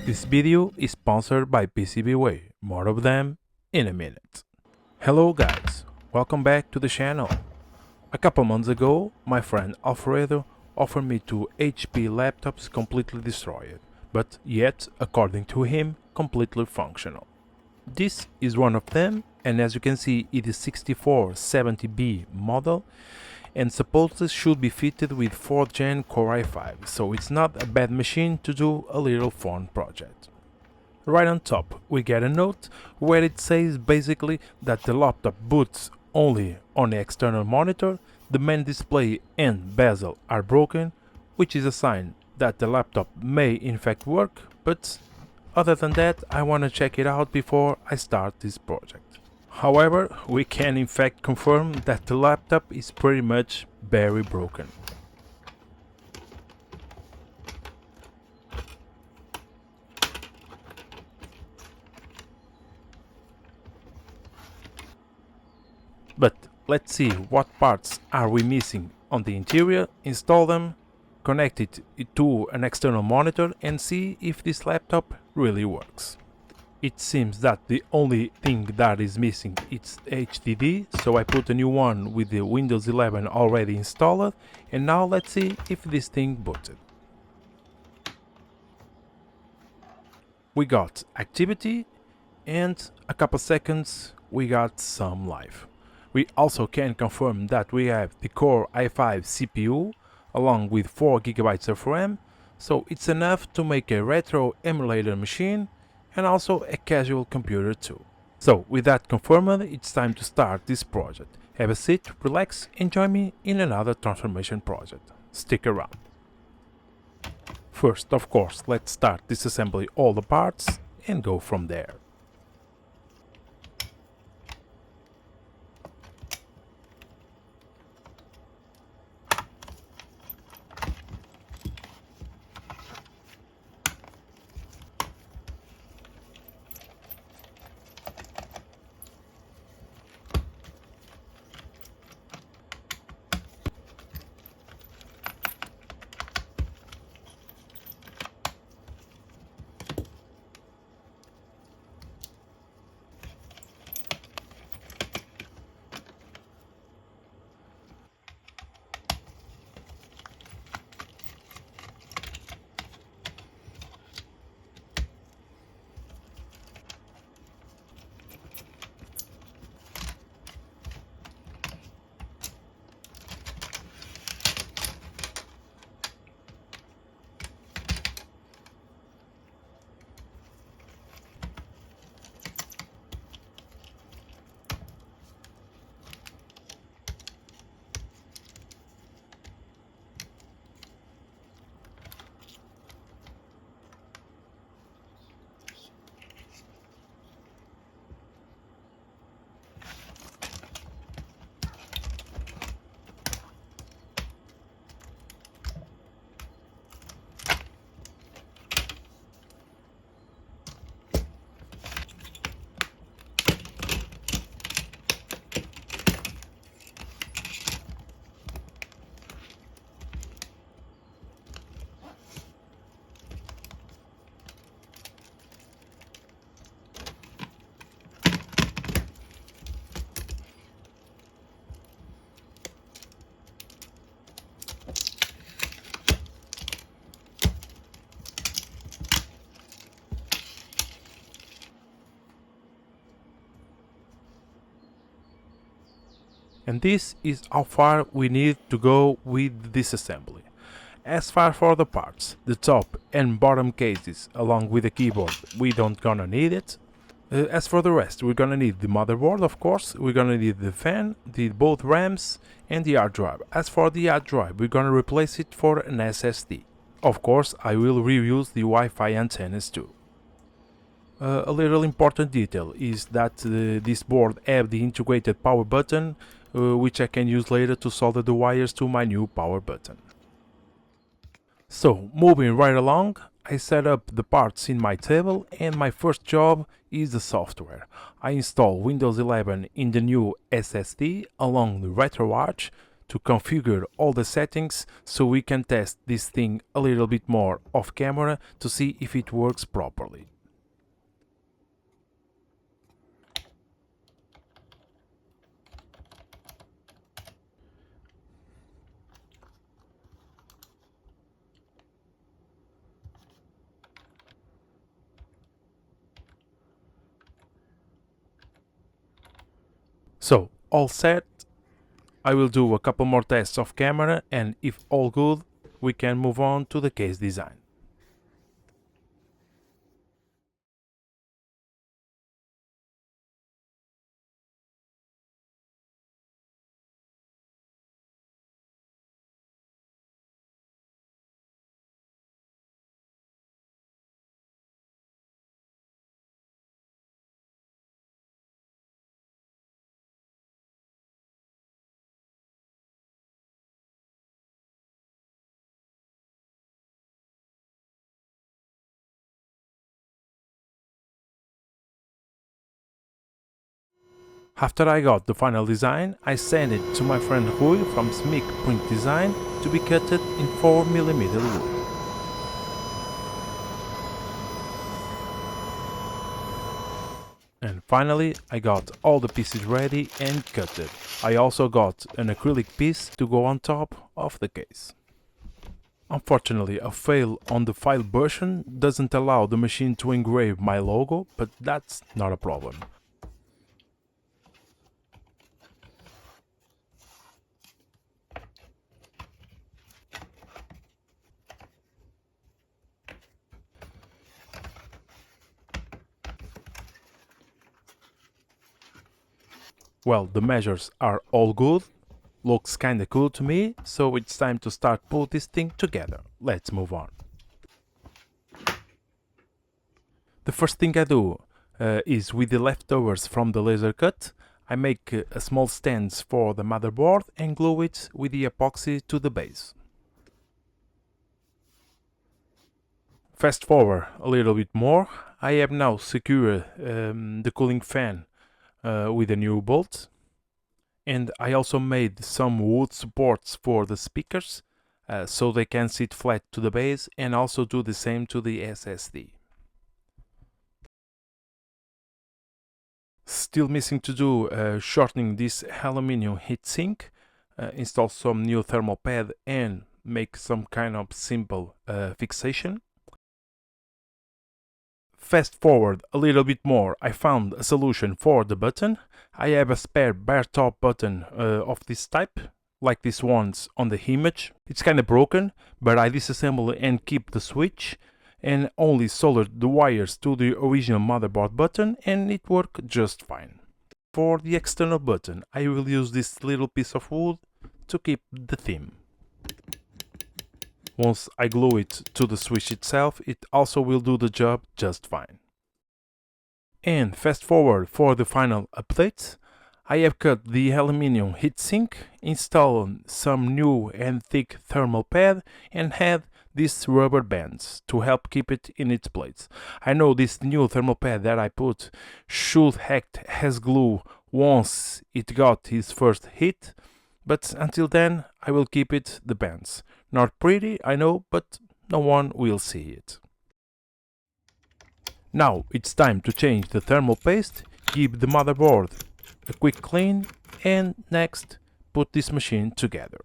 This video is sponsored by PCBWay, more of them in a minute. Hello guys, welcome back to the channel. A couple months ago, my friend Alfredo offered me two HP laptops completely destroyed, but yet, according to him, completely functional. This is one of them, and as you can see it is 6470B model and supposedly should be fitted with 4th gen Core i5, so it's not a bad machine to do a little fun project. Right on top we get a note where it says basically that the laptop boots only on the external monitor, the main display and bezel are broken, which is a sign that the laptop may in fact work, but other than that I wanna check it out before I start this project. However, we can in fact confirm that the laptop is pretty much very broken. But let's see what parts are we missing on the interior, install them, connect it to an external monitor and see if this laptop really works. It seems that the only thing that is missing is HDD, so I put a new one with the Windows 11 already installed, and now let's see if this thing booted. We got activity, and a couple seconds we got some live. We also can confirm that we have the Core i5 CPU along with 4GB of RAM, so it's enough to make a retro emulator machine and also a casual computer too. So with that confirmed, it's time to start this project. Have a seat, relax, and join me in another transformation project. Stick around. First, of course, let's start disassembly all the parts and go from there. And this is how far we need to go with this assembly. As far for the parts, the top and bottom cases along with the keyboard, we don't gonna need it. As for the rest, we're gonna need the motherboard, of course, we're gonna need the fan, both RAMs and the hard drive. As for the hard drive, we're gonna replace it for an SSD. Of course, I will reuse the Wi-Fi antennas too. A little important detail is that this board have the integrated power button, which I can use later to solder the wires to my new power button. So, moving right along, I set up the parts in my table and my first job is the software. I install Windows 11 in the new SSD along the RetroArch to configure all the settings so we can test this thing a little bit more off camera to see if it works properly. So, all set. I will do a couple more tests off camera, and if all good, we can move on to the case design. After I got the final design, I sent it to my friend Hoje from Smic Print Design to be cutted in 4mm wood. And finally, I got all the pieces ready and cutted. I also got an acrylic piece to go on top of the case. Unfortunately, a fail on the file version doesn't allow the machine to engrave my logo, but that's not a problem. Well, the measures are all good, looks kinda cool to me, so it's time to start put this thing together. Let's move on. The first thing I do is with the leftovers from the laser cut, I make a small stands for the motherboard and glue it with the epoxy to the base. Fast forward a little bit more, I have now secured the cooling fan with a new bolt, and I also made some wood supports for the speakers so they can sit flat to the base, and also do the same to the SSD. Still missing to do shortening this aluminium heatsink, install some new thermal pad and make some kind of simple fixation. Fast forward a little bit more, I found a solution for the button. I have a spare bare top button of this type, like this one's on the image. It's kinda broken, but I disassemble and keep the switch, and only soldered the wires to the original motherboard button, and it worked just fine. For the external button, I will use this little piece of wood to keep the theme. Once I glue it to the switch itself, it also will do the job just fine. And fast forward for the final update, I have cut the aluminium heatsink, installed some new and thick thermal pad, and had these rubber bands to help keep it in its place. I know this new thermal pad that I put should act as glue once it got its first heat, but until then I will keep it the bands. Not pretty, I know, but no one will see it. Now it's time to change the thermal paste, give the motherboard a quick clean, and next put this machine together.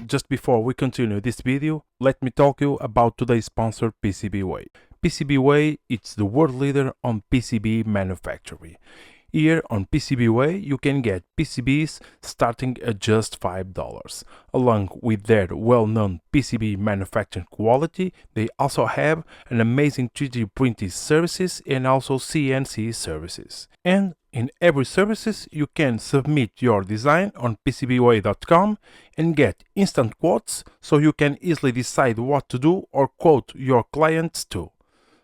just before we continue this video, let me talk you about today's sponsor, PCBWay. PCBWay is the world leader on PCB manufacturing. Here on PCBWay you can get PCBs starting at just $5. Along with their well-known PCB manufacturing quality, they also have an amazing 3D printing services and also CNC services. And in every services you can submit your design on PCBWay.com and get instant quotes so you can easily decide what to do or quote your clients too.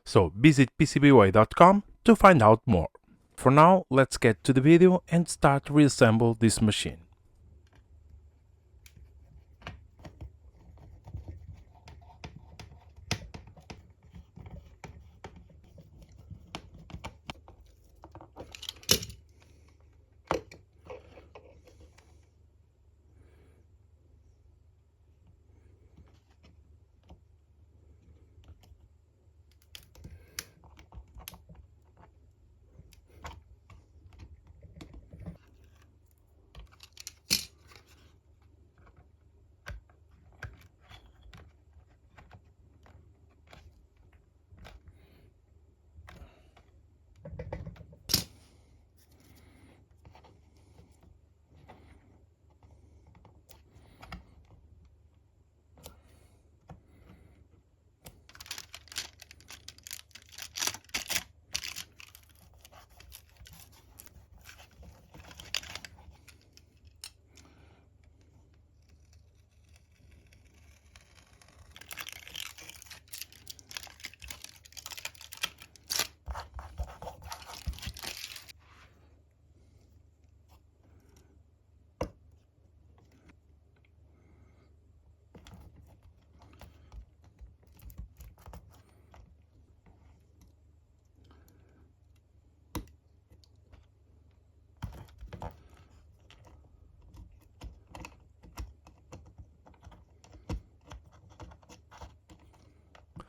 So visit PCBWay.com to find out more. For now, let's get to the video and start to reassemble this machine.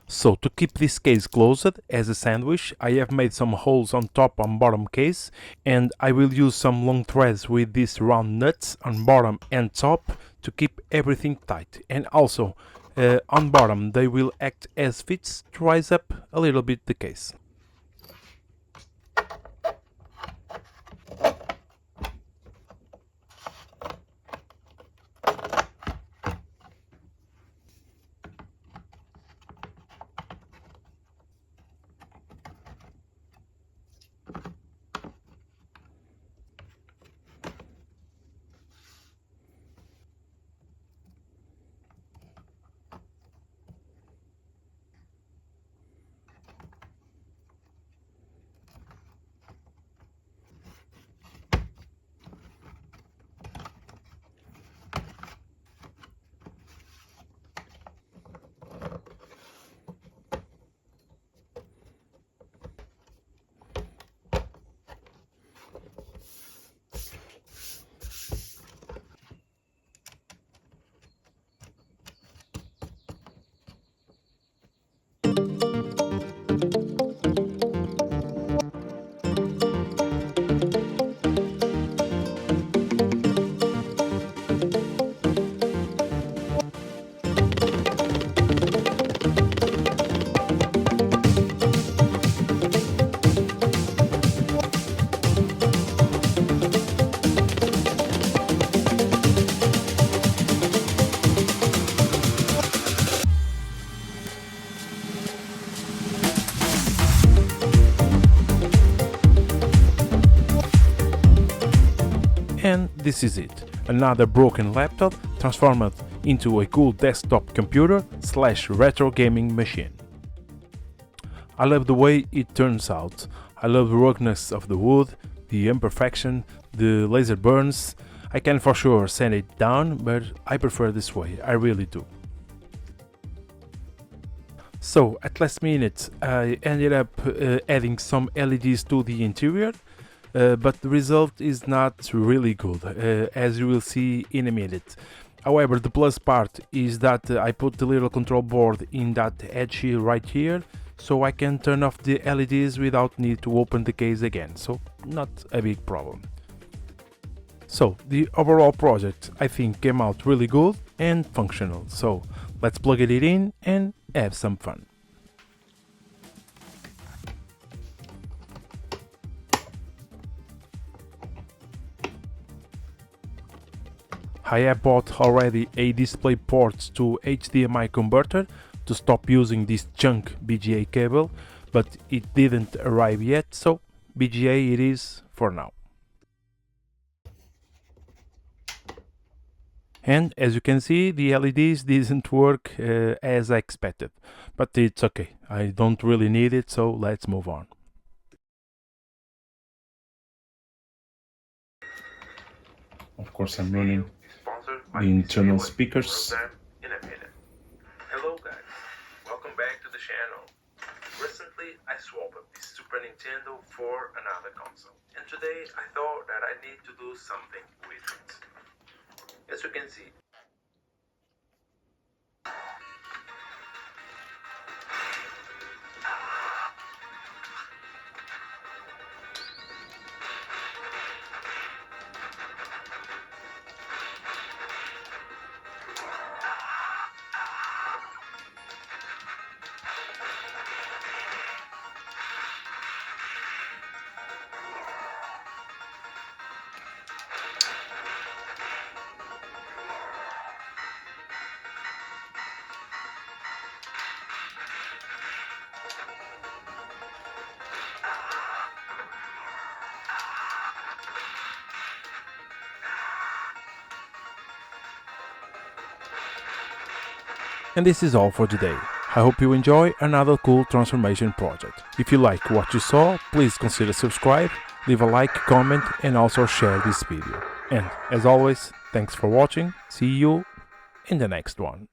So to keep this case closed as a sandwich, I have made some holes on top and bottom case, and I will use some long threads with these round nuts on bottom and top to keep everything tight. And also on bottom they will act as fits to rise up a little bit the case. And this is it, another broken laptop transformed into a cool desktop computer / retro gaming machine. I love the way it turns out. I love the ruggedness of the wood, the imperfection, the laser burns. I can for sure sand it down, but I prefer this way, I really do. So at last minute I ended up adding some LEDs to the interior. But the result is not really good, as you will see in a minute. However, the plus part is that I put the little control board in that edge here, right here, so I can turn off the LEDs without need to open the case again, so not a big problem. So the overall project I think came out really good. and functional. So let's plug it in and have some fun. I have bought already a display ports to HDMI converter to stop using this junk VGA cable, but it didn't arrive yet, so VGA it is for now. And as you can see, the LEDs didn't work as I expected, but it's okay. I don't really need it, so let's move on. Of course, I'm running the internal speakers. Hello guys, welcome back to the channel. Recently I swapped this Super Nintendo for another console, and today I thought that I need to do something with it. As you can see, And this is all for today. I hope you enjoy another cool transformation project. If you like what you saw, please consider subscribe, leave a like, comment and also share this video. And as always, thanks for watching. See you in the next one.